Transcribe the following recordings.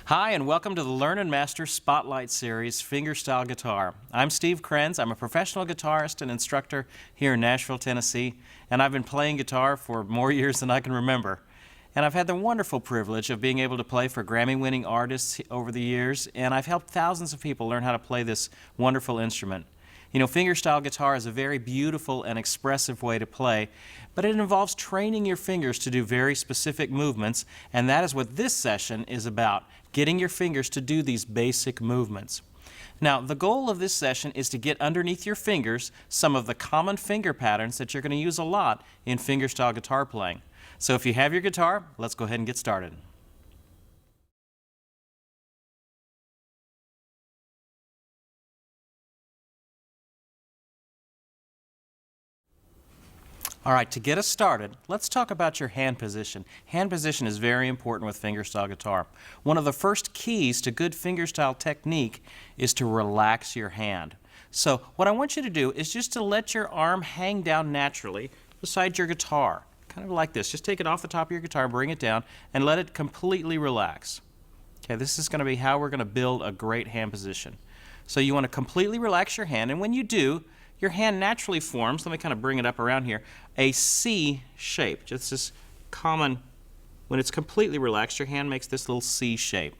Hi, and welcome to the Learn and Master Spotlight Series, Fingerstyle Guitar. I'm Steve Krenz. I'm a professional guitarist and instructor here in Nashville, Tennessee, and I've been playing guitar for more years than I can remember. And I've had the wonderful privilege of being able to play for Grammy-winning artists over the years, and I've helped thousands of people learn how to play this wonderful instrument. You know, fingerstyle guitar is a very beautiful and expressive way to play, but it involves training your fingers to do very specific movements, and that is what this session is about, getting your fingers to do these basic movements. Now, the goal of this session is to get underneath your fingers some of the common finger patterns that you're going to use a lot in fingerstyle guitar playing. So if you have your guitar, let's go ahead and get started. All right, to get us started, let's talk about your hand position. Hand position is very important with fingerstyle guitar. One of the first keys to good fingerstyle technique is to relax your hand. So what I want you to do is just to let your arm hang down naturally beside your guitar, kind of like this. Just take it off the top of your guitar, bring it down, and let it completely relax. Okay, this is going to be how we're going to build a great hand position. So you want to completely relax your hand, and when you do, your hand naturally forms, let me kind of bring it up around here, a C shape. Just this common, when it's completely relaxed, your hand makes this little C shape.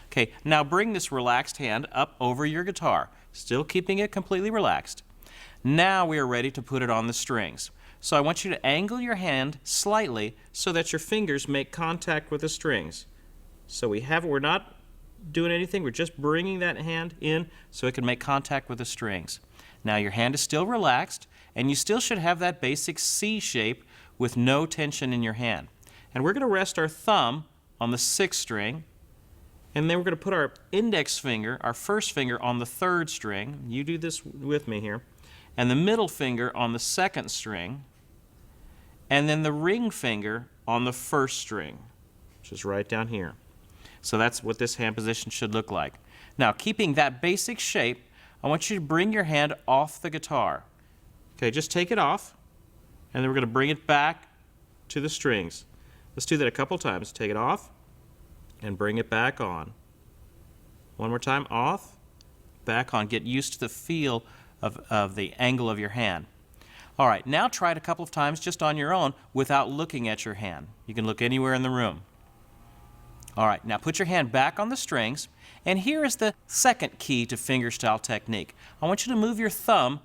Okay, now bring this relaxed hand up over your guitar, still keeping it completely relaxed. Now we are ready to put it on the strings. So I want you to angle your hand slightly so that your fingers make contact with the strings. So we're not doing anything, we're just bringing that hand in so it can make contact with the strings. Now your hand is still relaxed, and you still should have that basic C shape with no tension in your hand. And we're going to rest our thumb on the 6th string, and then we're going to put our index finger, our first finger, on the 3rd string. You do this with me here. And the middle finger on the 2nd string, and then the ring finger on the 1st string, which is right down here. So that's what this hand position should look like. Now, keeping that basic shape, I want you to bring your hand off the guitar. Okay, just take it off, and then we're going to bring it back to the strings. Let's do that a couple times. Take it off, and bring it back on. One more time, off, back on. Get used to the feel of the angle of your hand. All right, now try it a couple of times just on your own without looking at your hand. You can look anywhere in the room. All right, now put your hand back on the strings, and here is the second key to fingerstyle technique. I want you to move your thumb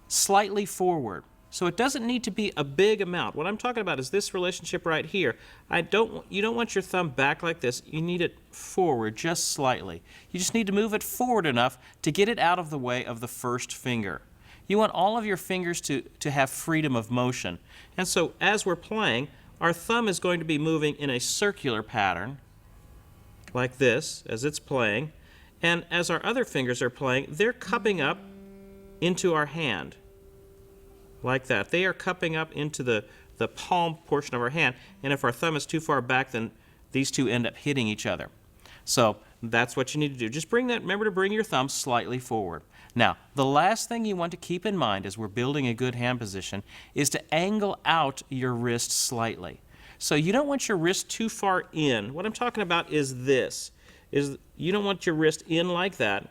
slightly forward. So it doesn't need to be a big amount. What I'm talking about is this relationship right here. You don't want your thumb back like this. You need it forward just slightly. You just need to move it forward enough to get it out of the way of the first finger. You want all of your fingers to have freedom of motion. And so as we're playing, our thumb is going to be moving in a circular pattern, like this, as it's playing, and as our other fingers are playing, they're cupping up into our hand, like that. They are cupping up into the palm portion of our hand, and if our thumb is too far back, then these two end up hitting each other. So that's what you need to do. Just remember to bring your thumb slightly forward. Now, the last thing you want to keep in mind as we're building a good hand position is to angle out your wrist slightly. So you don't want your wrist too far in. What I'm talking about is this. You don't want your wrist in like that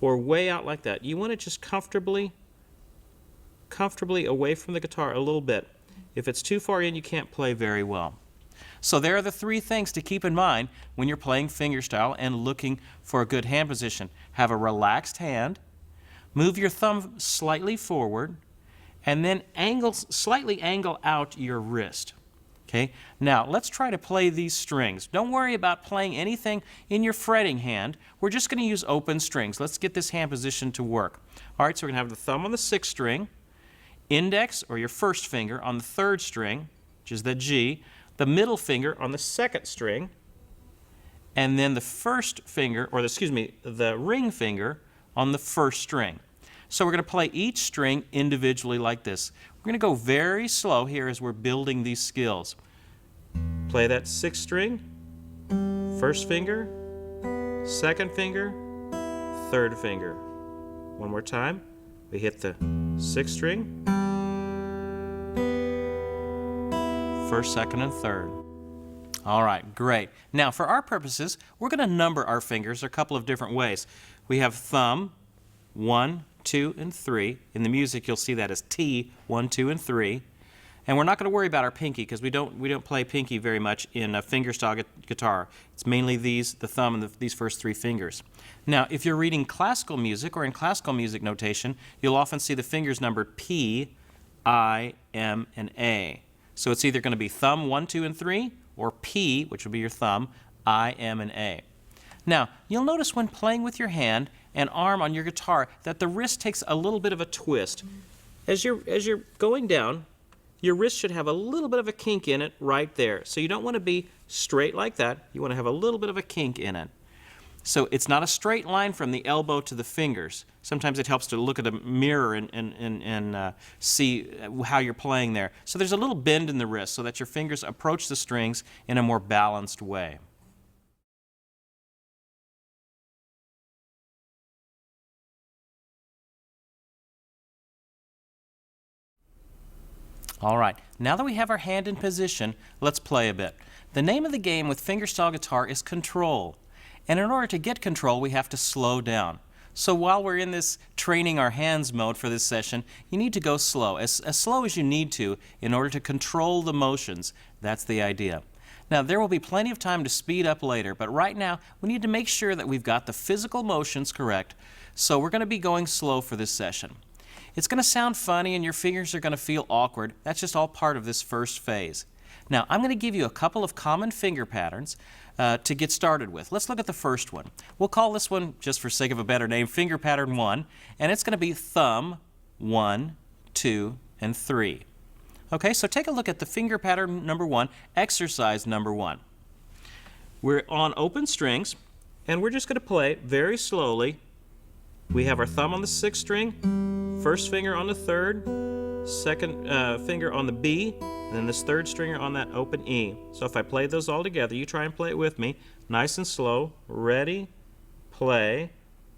or way out like that. You want it just comfortably away from the guitar a little bit. If it's too far in, you can't play very well. So there are the 3 things to keep in mind when you're playing fingerstyle and looking for a good hand position. Have a relaxed hand, move your thumb slightly forward, and then slightly angle out your wrist. Okay, now let's try to play these strings. Don't worry about playing anything in your fretting hand. We're just going to use open strings. Let's get this hand position to work. All right, so we're going to have the thumb on the 6th string, index or your first finger on the 3rd string, which is the G, the middle finger on the 2nd string, and then the the ring finger on the 1st string. So we're going to play each string individually like this. We're going to go very slow here as we're building these skills. Play that 6th string, 1st finger, 2nd finger, 3rd finger. One more time. We hit the 6th string, 1st, 2nd, and 3rd. All right, great. Now, for our purposes, we're going to number our fingers a couple of different ways. We have thumb, 1, 2, and 3. In the music, you'll see that as T, 1, 2, and 3. And we're not going to worry about our pinky because we don't play pinky very much in a fingerstyle guitar. It's mainly the thumb and these first 3 fingers. Now, if you're reading classical music or in classical music notation, you'll often see the fingers numbered P, I, M, and A. So it's either going to be thumb 1, 2, and 3, or P, which will be your thumb, I, M, and A. Now, you'll notice when playing with your hand and arm on your guitar that the wrist takes a little bit of a twist. As you're going down, your wrist should have a little bit of a kink in it right there. So you don't want to be straight like that. You want to have a little bit of a kink in it. So it's not a straight line from the elbow to the fingers. Sometimes it helps to look at a mirror and see how you're playing there. So there's a little bend in the wrist so that your fingers approach the strings in a more balanced way. All right, now that we have our hand in position, let's play a bit. The name of the game with fingerstyle guitar is control. And in order to get control, we have to slow down. So while we're in this training our hands mode for this session, you need to go slow as slow as you need to in order to control the motions. That's the idea. Now, there will be plenty of time to speed up later, but right now, we need to make sure that we've got the physical motions correct. So we're going to be going slow for this session. It's going to sound funny and your fingers are going to feel awkward. That's just all part of this first phase. Now, I'm going to give you a couple of common finger patterns to get started with. Let's look at the first one. We'll call this one, just for sake of a better name, finger pattern 1, and it's going to be thumb 1, 2, and 3. Okay, so take a look at the finger pattern number 1, exercise number 1. We're on open strings, and we're just going to play very slowly. We have our thumb on the 6th string, first finger on the 3rd, second finger on the B, and then this 3rd stringer on that open E. So if I play those all together, you try and play it with me, nice and slow. Ready, play,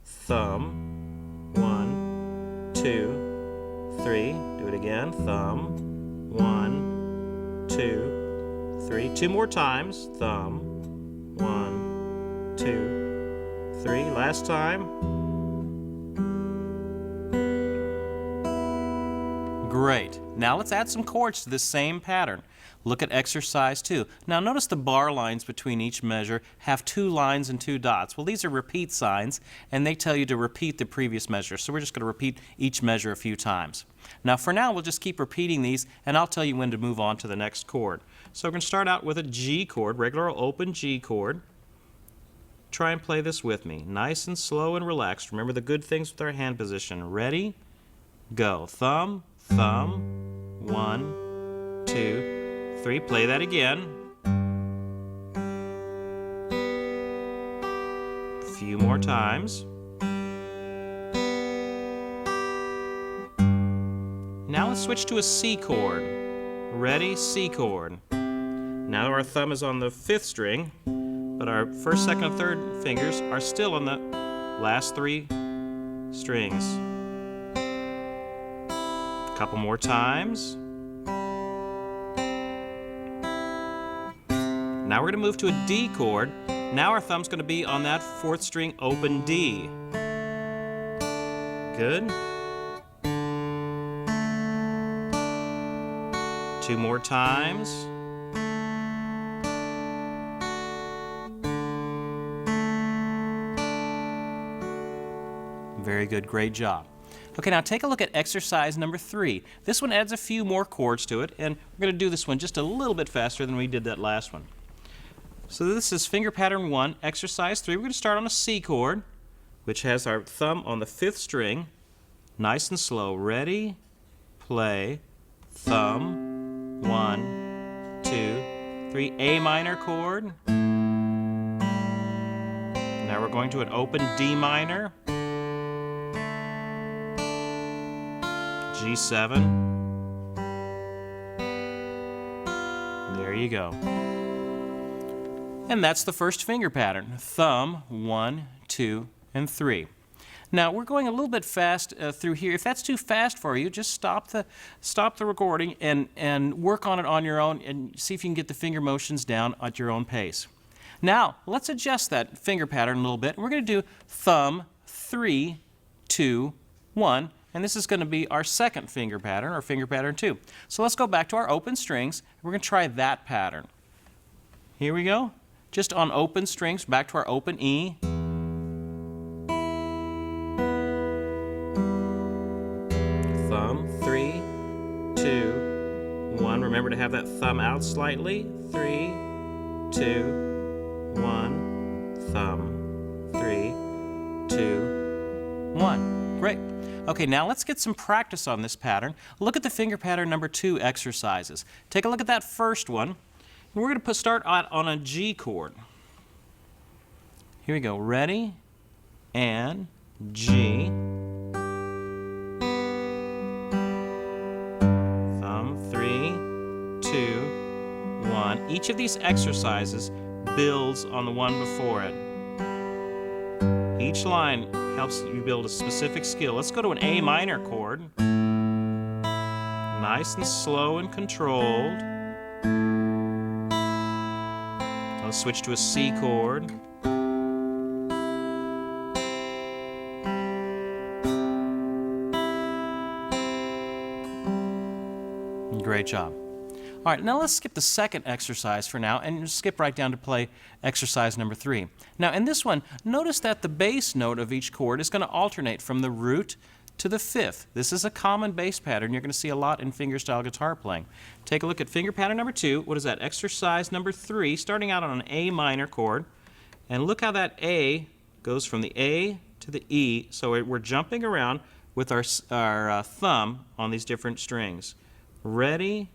thumb, 1, 2, 3. Do it again, thumb, 1, 2, 3. 2 more times, thumb, 1, 2, 3. Last time. Great. Now let's add some chords to this same pattern. Look at exercise 2. Now notice the bar lines between each measure have 2 lines and 2 dots. Well, these are repeat signs, and they tell you to repeat the previous measure. So we're just going to repeat each measure a few times. Now for now, we'll just keep repeating these, and I'll tell you when to move on to the next chord. So we're going to start out with a G chord, regular open G chord. Try and play this with me. Nice and slow and relaxed. Remember the good things with our hand position. Ready, go. Thumb, thumb, 1, 2, 3. Play that again. A few more times. Now let's switch to a C chord. Ready, C chord. Now our thumb is on the 5th string, but our 1st, 2nd, and 3rd fingers are still on the last 3 strings. Couple more times. Now we're going to move to a D chord. Now our thumb's going to be on that 4th string open D. Good. 2 more times. Very good, great job. Okay, now take a look at exercise number 3. This one adds a few more chords to it, and we're going to do this one just a little bit faster than we did that last one. So this is finger pattern 1, exercise 3. We're going to start on a C chord, which has our thumb on the 5th string. Nice and slow. Ready, play, thumb, 1, 2, 3. A minor chord. Now we're going to an open D minor. G7. There you go. And that's the first finger pattern. Thumb, 1, 2, and 3. Now we're going a little bit fast through here. If that's too fast for you, just stop the recording and work on it on your own and see if you can get the finger motions down at your own pace. Now let's adjust that finger pattern a little bit. We're going to do thumb 3, 2, 1, and this is going to be our second finger pattern, or finger pattern 2. So let's go back to our open strings. We're going to try that pattern. Here we go. Just on open strings, back to our open E. Thumb, 3, 2, 1. Remember to have that thumb out slightly. 3, 2, 1. Thumb, 3, 2, 1. Great. Okay, now let's get some practice on this pattern. Look at the finger pattern number 2 exercises. Take a look at that first one. We're going to start out on a G chord. Here we go. Ready? And G. Thumb, 3, 2, 1. Each of these exercises builds on the one before it. Each line helps you build a specific skill. Let's go to an A minor chord. Nice and slow and controlled. Let's switch to a C chord. Great job. All right, now let's skip the second exercise for now and skip right down to play exercise number 3. Now in this one, notice that the bass note of each chord is going to alternate from the root to the 5th. This is a common bass pattern you're going to see a lot in fingerstyle guitar playing. Take a look at finger pattern number 2. What is that? Exercise number 3, starting out on an A minor chord. And look how that A goes from the A to the E. So we're jumping around with our thumb on these different strings. Ready?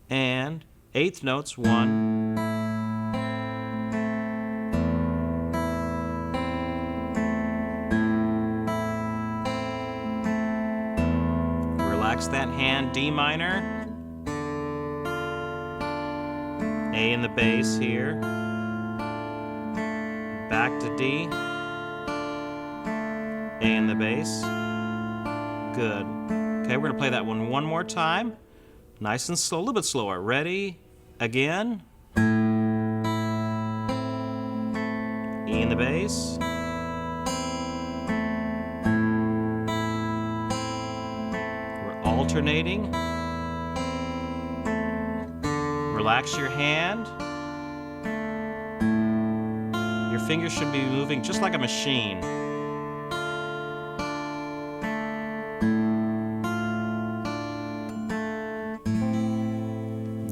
And 8th notes, 1. Relax that hand, D minor. A in the bass here. Back to D. A in the bass. Good. Okay, we're going to play that one more time. Nice and slow, a little bit slower. Ready? Again. E in the bass. We're alternating. Relax your hand. Your fingers should be moving just like a machine.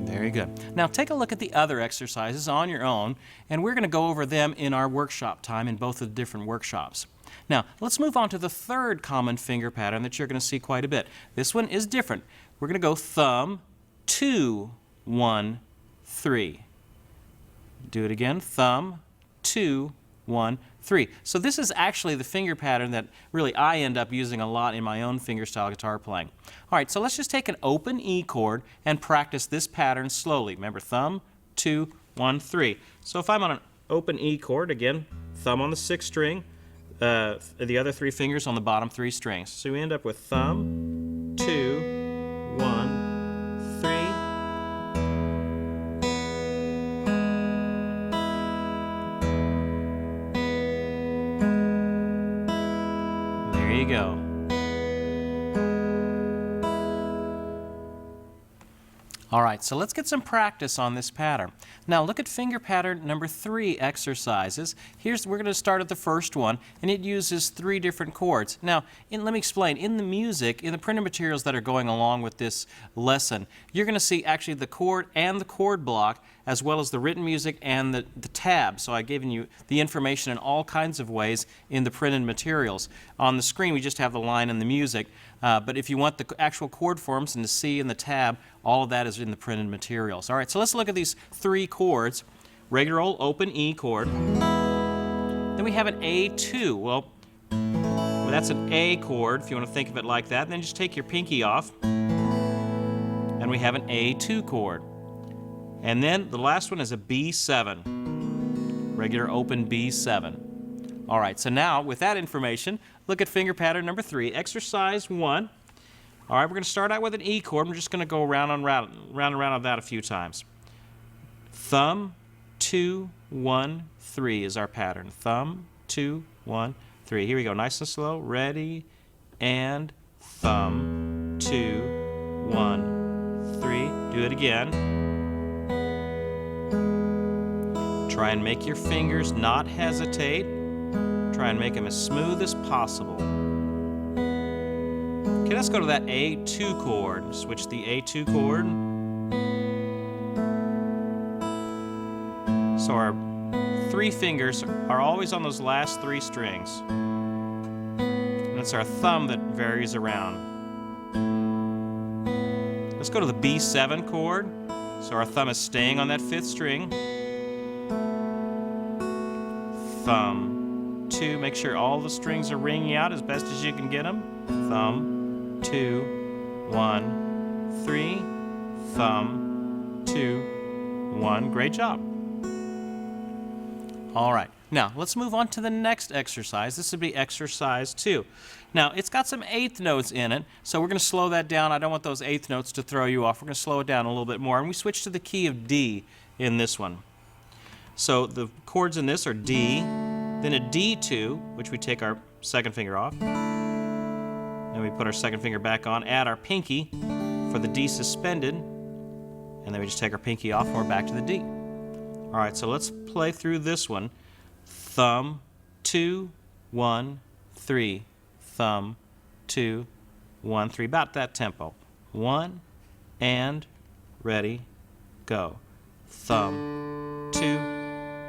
Very good. Now take a look at the other exercises on your own, and we're going to go over them in our workshop time in both of the different workshops. Now let's move on to the third common finger pattern that you're going to see quite a bit. This one is different. We're going to go thumb, 2, 1, 3. Do it again. Thumb, 2, 1, 3. So this is actually the finger pattern that really I end up using a lot in my own fingerstyle guitar playing. All right, so let's just take an open E chord and practice this pattern slowly. Remember, thumb, 2, 1, 3. So if I'm on an open E chord, again, thumb on the 6th string, the other 3 fingers on the bottom 3 strings. So we end up with thumb, 2, 1, 3. There you go. All right, so let's get some practice on this pattern. Now look at finger pattern number 3 exercises. We're going to start at the first one, and it uses 3 different chords. Now, let me explain. In the music, in the printed materials that are going along with this lesson, you're going to see actually the chord and the chord block, as well as the written music and the tab. So I've given you the information in all kinds of ways in the printed materials. On the screen, we just have the line and the music. But if you want the actual chord forms and the C and the tab, all of that is in the printed materials. All right, so let's look at these 3 chords. Regular old open E chord. Then we have an A2. Well, that's an A chord, if you want to think of it like that. And then just take your pinky off. And we have an A2 chord. And then the last one is a B7. Regular open B7. All right, so now with that information, look at finger pattern number 3, exercise 1. All right, we're going to start out with an E chord. We're just going to go round and round on that a few times. Thumb, 2, 1, 3 is our pattern. Thumb, 2, 1, 3. Here we go, nice and slow. Ready, and thumb, 2, 1, 3. Do it again. Try and make your fingers not hesitate. Try and make them as smooth as possible. Okay, let's go to that A2 chord. Switch the A2 chord. So our 3 fingers are always on those last 3 strings. And it's our thumb that varies around. Let's go to the B7 chord. So our thumb is staying on that 5th string. Thumb, 2. Make sure all the strings are ringing out as best as you can get them. Thumb, 2, 1, 3. Thumb, 2, 1. Great job. All right, now let's move on to the next exercise. This would be exercise 2. Now, it's got some 8th notes in it, so we're going to slow that down. I don't want those 8th notes to throw you off. We're going to slow it down a little bit more, and we switch to the key of D in this one. So the chords in this are D, then a D2, which we take our 2nd finger off, then we put our 2nd finger back on, add our pinky for the D suspended, and then we just take our pinky off and we're back to the D. All right, so let's play through this one. Thumb, 2, 1, 3. Thumb, 2, 1, 3. About that tempo. 1, and, ready, go. Thumb, 2,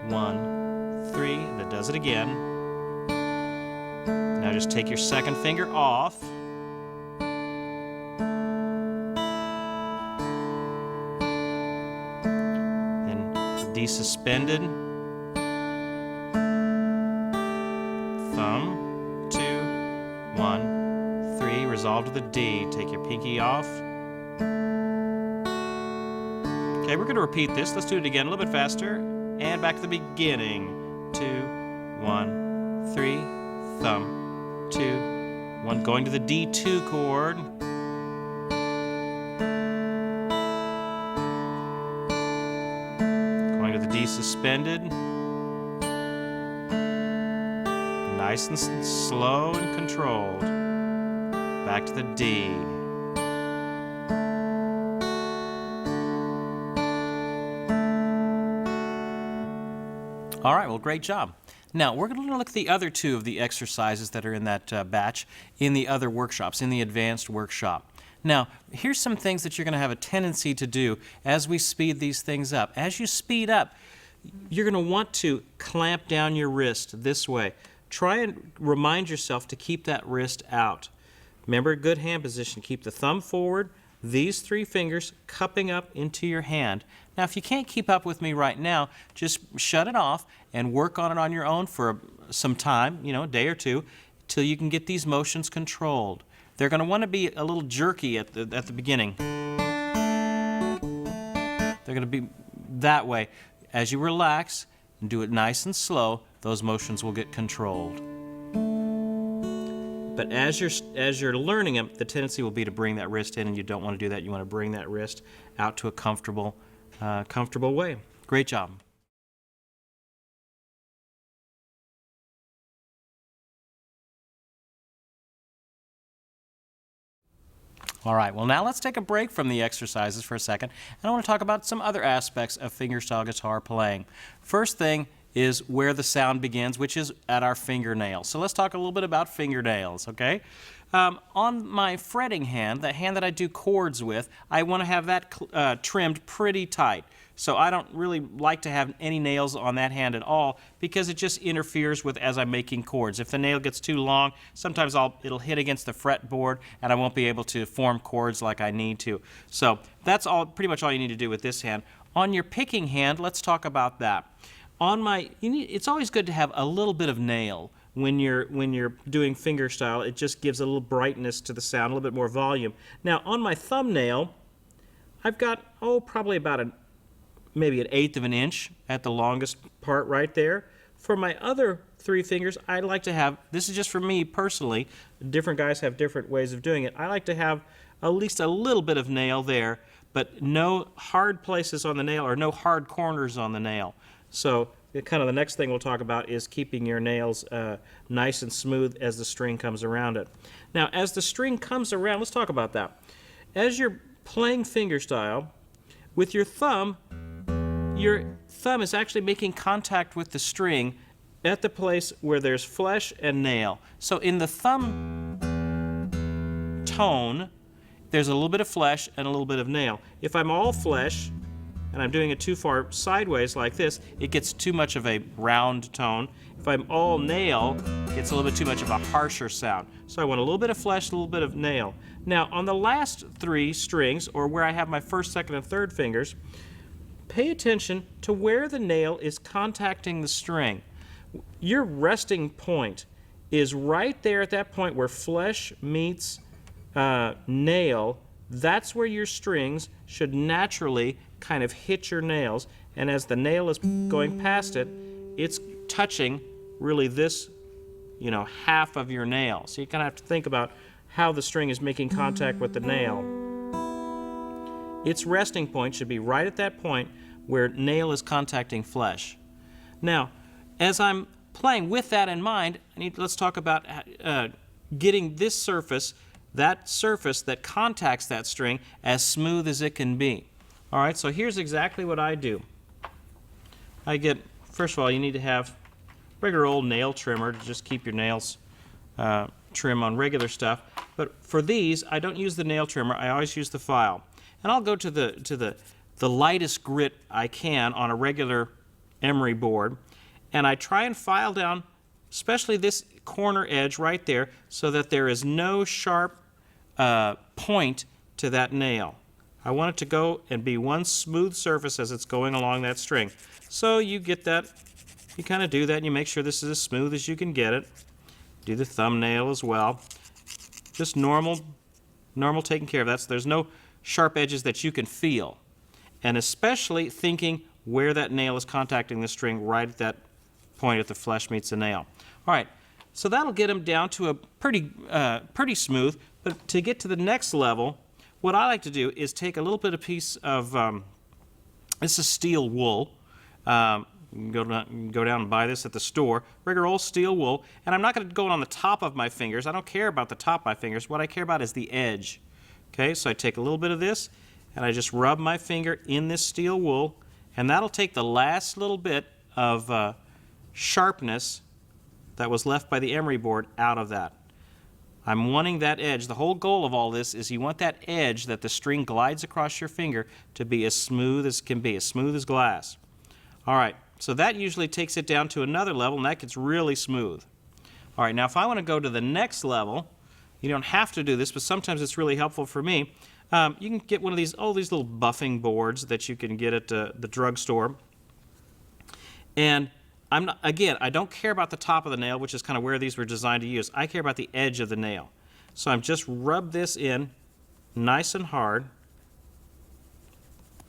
1, 3. That does it again. Now just take your 2nd finger off. D suspended. Thumb, 2, 1, 3. Resolve to the D. Take your pinky off. Okay, we're going to repeat this. Let's do it again a little bit faster. And back to the beginning. 2, 1, 3. Thumb, 2, 1. Going to the D2 chord. D suspended. Nice and slow and controlled. Back to the D. All right, well, great job. Now, we're going to look at the other 2 of the exercises that are in that batch in the other workshops, in the advanced workshop. Now, here's some things that you're going to have a tendency to do as we speed these things up. As you speed up, you're going to want to clamp down your wrist this way. Try and remind yourself to keep that wrist out. Remember, good hand position. Keep the thumb forward, these 3 fingers cupping up into your hand. Now, if you can't keep up with me right now, just shut it off and work on it on your own for some time, a day or 2, till you can get these motions controlled. They're going to want to be a little jerky at the beginning. They're going to be that way. As you relax and do it nice and slow, those motions will get controlled. But as you're learning them, the tendency will be to bring that wrist in, and you don't want to do that. You want to bring that wrist out to a comfortable way. Great job. All right, well, now let's take a break from the exercises for a second, and I want to talk about some other aspects of fingerstyle guitar playing. First thing is where the sound begins, which is at our fingernails. So let's talk a little bit about fingernails, okay? On my fretting hand, the hand that I do chords with, I want to have that trimmed pretty tight. So I don't really like to have any nails on that hand at all because it just interferes with as I'm making chords. If the nail gets too long, sometimes it'll hit against the fretboard and I won't be able to form chords like I need to. So that's pretty much all you need to do with this hand. On your picking hand, let's talk about that. It's always good to have a little bit of nail when you're doing fingerstyle. It just gives a little brightness to the sound, a little bit more volume. Now on my thumbnail, I've got probably about maybe 1/8 of an inch at the longest part right there. for my other 3 fingers, I like to have, this is just for me personally, different guys have different ways of doing it. I like to have at least a little bit of nail there, but no hard places on the nail or no hard corners on the nail. So kind of the next thing we'll talk about is keeping your nails nice and smooth as the string comes around it. Now, as the string comes around, let's talk about that. As you're playing fingerstyle, with your thumb is actually making contact with the string at the place where there's flesh and nail. So in the thumb tone, there's a little bit of flesh and a little bit of nail. If I'm all flesh, and I'm doing it too far sideways like this, it gets too much of a round tone. If I'm all nail, it gets a little bit too much of a harsher sound. So I want a little bit of flesh, a little bit of nail. Now, on the last 3 strings, or where I have my first, second, and third fingers, pay attention to where the nail is contacting the string. Your resting point is right there at that point where flesh meets nail. That's where your strings should naturally kind of hit your nails, and as the nail is going past it, it's touching really this, half of your nail. So you kind of have to think about how the string is making contact with the nail. Its resting point should be right at that point where nail is contacting flesh. Now, as I'm playing with that in mind, let's talk about getting this surface, that surface that contacts that string, as smooth as it can be. All right, so here's exactly what I do. First of all, you need to have regular old nail trimmer to just keep your nails trim on regular stuff. But for these, I don't use the nail trimmer. I always use the file. And I'll go to the lightest grit I can on a regular emery board, and I try and file down, especially this corner edge right there, so that there is no sharp point to that nail. I want it to go and be one smooth surface as it's going along that string. So you get that, you kind of do that, and you make sure this is as smooth as you can get it. Do the thumbnail as well. Just normal taking care of that. So there's no sharp edges that you can feel. And especially thinking where that nail is contacting the string right at that point at the flesh meets the nail. All right, so that'll get them down to a pretty smooth. But to get to the next level, what I like to do is take a little bit of piece of, this is steel wool. You can go down and buy this at the store, regular old steel wool. And I'm not going to go on the top of my fingers. I don't care about the top of my fingers. What I care about is the edge. Okay, so I take a little bit of this, and I just rub my finger in this steel wool, and that'll take the last little bit of sharpness that was left by the emery board out of that. I'm wanting that edge. The whole goal of all this is you want that edge that the string glides across your finger to be as smooth as can be, as smooth as glass. All right, so that usually takes it down to another level, and that gets really smooth. All right, now if I want to go to the next level, you don't have to do this, but sometimes it's really helpful for me. You can get one of these little buffing boards that you can get at the drugstore. And I don't care about the top of the nail, which is kind of where these were designed to use. I care about the edge of the nail. So I'm just rub this in nice and hard,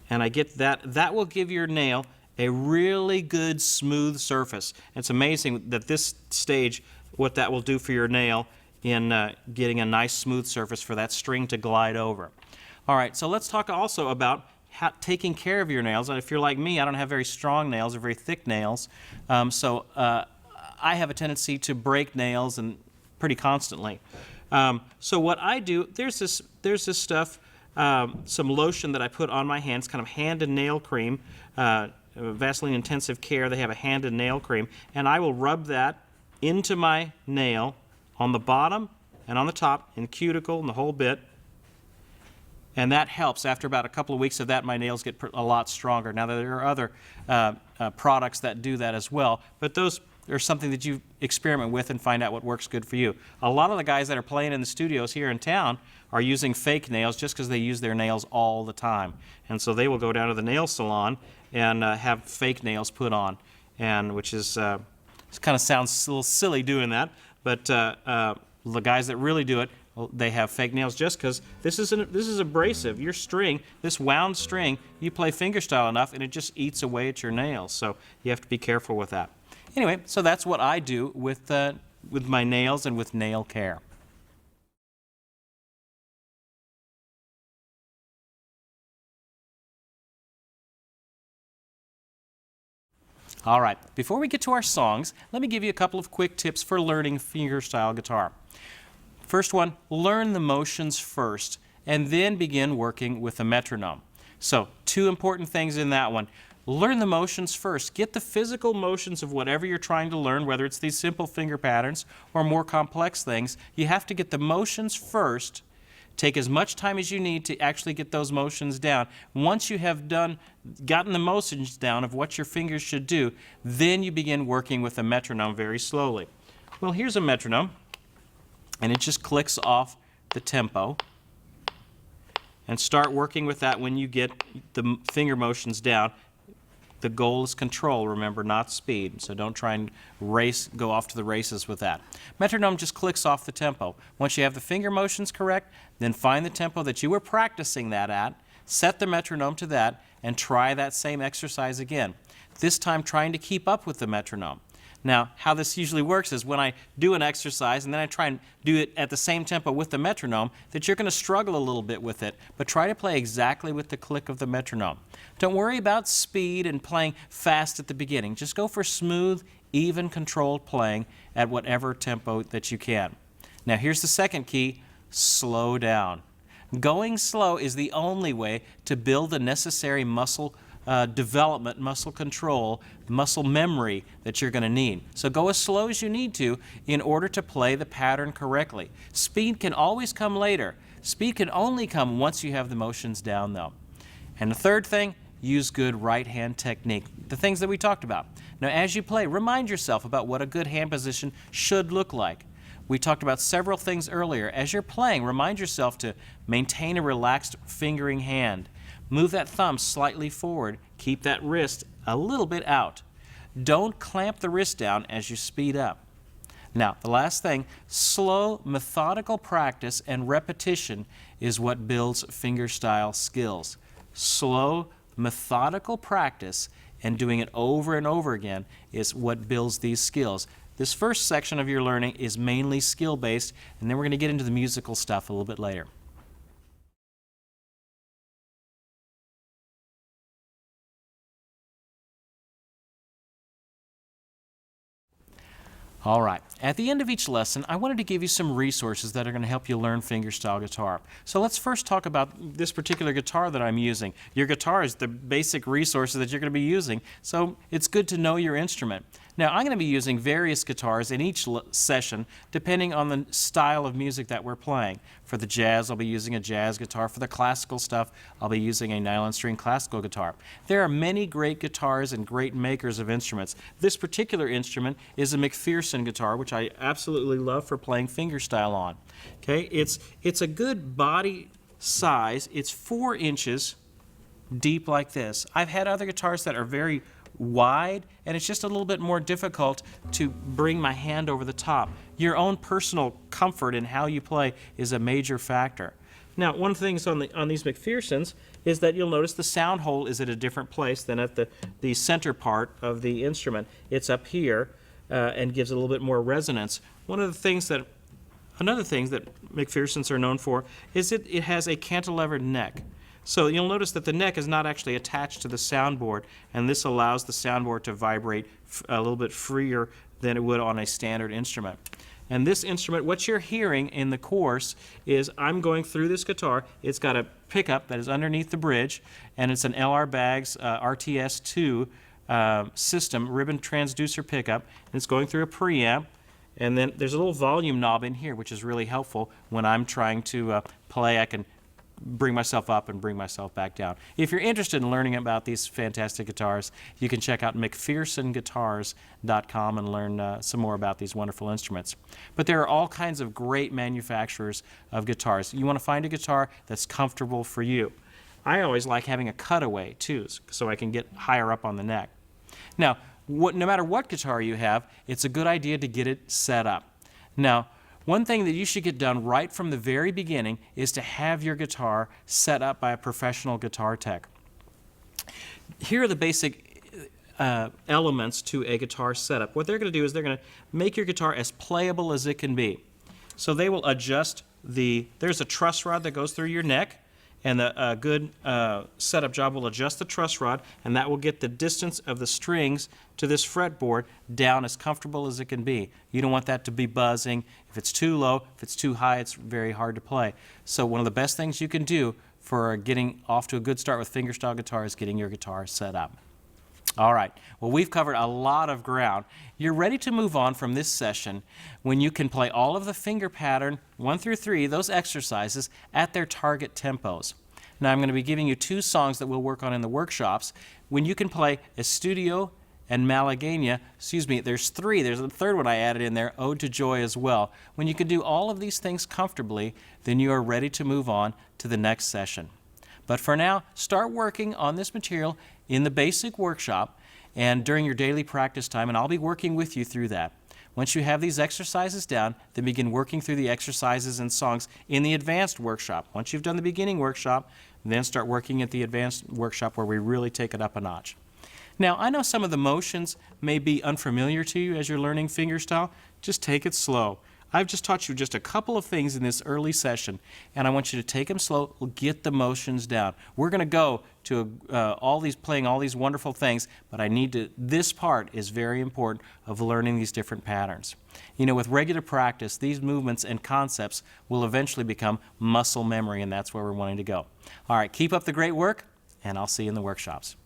and I get that. That will give your nail a really good smooth surface. It's amazing that this stage, what that will do for your nail in getting a nice smooth surface for that string to glide over. All right, so let's talk also about taking care of your nails. And if you're like me, I don't have very strong nails or very thick nails, so I have a tendency to break nails and pretty constantly. So what I do, there's this stuff, some lotion that I put on my hands, kind of hand and nail cream, Vaseline Intensive Care. They have a hand and nail cream, and I will rub that into my nail on the bottom and on the top, in cuticle and the whole bit. And that helps. After about a couple of weeks of that, my nails get a lot stronger. Now, there are other products that do that as well, but those are something that you experiment with and find out what works good for you. A lot of the guys that are playing in the studios here in town are using fake nails just because they use their nails all the time. And so they will go down to the nail salon and have fake nails put on, and which is it kind of sounds a little silly doing that, but the guys that really do it, they have fake nails just because this is abrasive. Your string, this wound string, you play fingerstyle enough and it just eats away at your nails. So you have to be careful with that. Anyway, so that's what I do with my nails and with nail care. All right, before we get to our songs, let me give you a couple of quick tips for learning fingerstyle guitar. First one, learn the motions first, and then begin working with a metronome. So, two important things in that one. Learn the motions first. Get the physical motions of whatever you're trying to learn, whether it's these simple finger patterns or more complex things. You have to get the motions first. Take as much time as you need to actually get those motions down. Once you have gotten the motions down of what your fingers should do, then you begin working with a metronome very slowly. Well, here's a metronome, and it just clicks off the tempo. And start working with that when you get the finger motions down. The goal is control, remember, not speed. So don't try and go off to the races with that. Metronome just clicks off the tempo. Once you have the finger motions correct, then find the tempo that you were practicing that at, set the metronome to that, and try that same exercise again. This time trying to keep up with the metronome. Now, how this usually works is when I do an exercise and then I try and do it at the same tempo with the metronome, that you're going to struggle a little bit with it, but try to play exactly with the click of the metronome. Don't worry about speed and playing fast at the beginning. Just go for smooth, even, controlled playing at whatever tempo that you can. Now, here's the second key, slow down. Going slow is the only way to build the necessary muscle development, muscle control, muscle memory that you're going to need. So go as slow as you need to in order to play the pattern correctly. Speed can always come later. Speed can only come once you have the motions down, though. And the third thing, use good right hand technique, the things that we talked about. Now, as you play, remind yourself about what a good hand position should look like. We talked about several things earlier. As you're playing, remind yourself to maintain a relaxed fingering hand. Move that thumb slightly forward. Keep that wrist a little bit out. Don't clamp the wrist down as you speed up. Now, the last thing, slow, methodical practice and repetition is what builds fingerstyle skills. Slow, methodical practice and doing it over and over again is what builds these skills. This first section of your learning is mainly skill-based, and then we're going to get into the musical stuff a little bit later. All right, at the end of each lesson, I wanted to give you some resources that are going to help you learn fingerstyle guitar. So let's first talk about this particular guitar that I'm using. Your guitar is the basic resources that you're going to be using, so it's good to know your instrument. Now, I'm going to be using various guitars in each session depending on the style of music that we're playing. For the jazz, I'll be using a jazz guitar. For the classical stuff, I'll be using a nylon string classical guitar. There are many great guitars and great makers of instruments. This particular instrument is a McPherson guitar, which I absolutely love for playing fingerstyle on. Okay, it's a good body size. It's 4 inches deep like this. I've had other guitars that are very wide, and it's just a little bit more difficult to bring my hand over the top. Your own personal comfort in how you play is a major factor. Now, one of the things on these McPhersons is that you'll notice the sound hole is at a different place than at the center part of the instrument. It's up here and gives it a little bit more resonance. Another things that McPhersons are known for is it has a cantilevered neck. So you'll notice that the neck is not actually attached to the soundboard, and this allows the soundboard to vibrate a little bit freer than it would on a standard instrument. And this instrument, what you're hearing in the course is I'm going through this guitar. It's got a pickup that is underneath the bridge, and it's an LR Baggs RTS2 system, ribbon transducer pickup, and it's going through a preamp. And then there's a little volume knob in here, which is really helpful when I'm trying to play. I can bring myself up and bring myself back down. If you're interested in learning about these fantastic guitars, you can check out McPhersonGuitars.com and learn some more about these wonderful instruments. But there are all kinds of great manufacturers of guitars. You want to find a guitar that's comfortable for you. I always like having a cutaway too, so I can get higher up on the neck. Now, no matter what guitar you have, it's a good idea to get it set up. Now, one thing that you should get done right from the very beginning is to have your guitar set up by a professional guitar tech. Here are the basic elements to a guitar setup. What they're going to do is they're going to make your guitar as playable as it can be. So they will adjust there's a truss rod that goes through your neck, and a good setup job will adjust the truss rod, and that will get the distance of the strings to this fretboard down as comfortable as it can be. You don't want that to be buzzing. If it's too low, if it's too high, it's very hard to play. So one of the best things you can do for getting off to a good start with fingerstyle guitar is getting your guitar set up. All right, well, we've covered a lot of ground. You're ready to move on from this session when you can play all of the finger pattern 1 through 3, those exercises, at their target tempos. Now I'm going to be giving you 2 songs that we'll work on in the workshops. When you can play Estudio and Malagueña, there's 3, there's a third one I added in there, Ode to Joy as well. When you can do all of these things comfortably, then you are ready to move on to the next session. But for now, start working on this material in the basic workshop and during your daily practice time, and I'll be working with you through that. Once you have these exercises down, then begin working through the exercises and songs in the advanced workshop. Once you've done the beginning workshop, then start working at the advanced workshop where we really take it up a notch. Now, I know some of the motions may be unfamiliar to you as you're learning fingerstyle. Just take it slow. I've just taught you just a couple of things in this early session, and I want you to take them slow, get the motions down. We're going to go to playing all these wonderful things, but this part is very important of learning these different patterns. You know, with regular practice, these movements and concepts will eventually become muscle memory, and that's where we're wanting to go. All right, keep up the great work, and I'll see you in the workshops.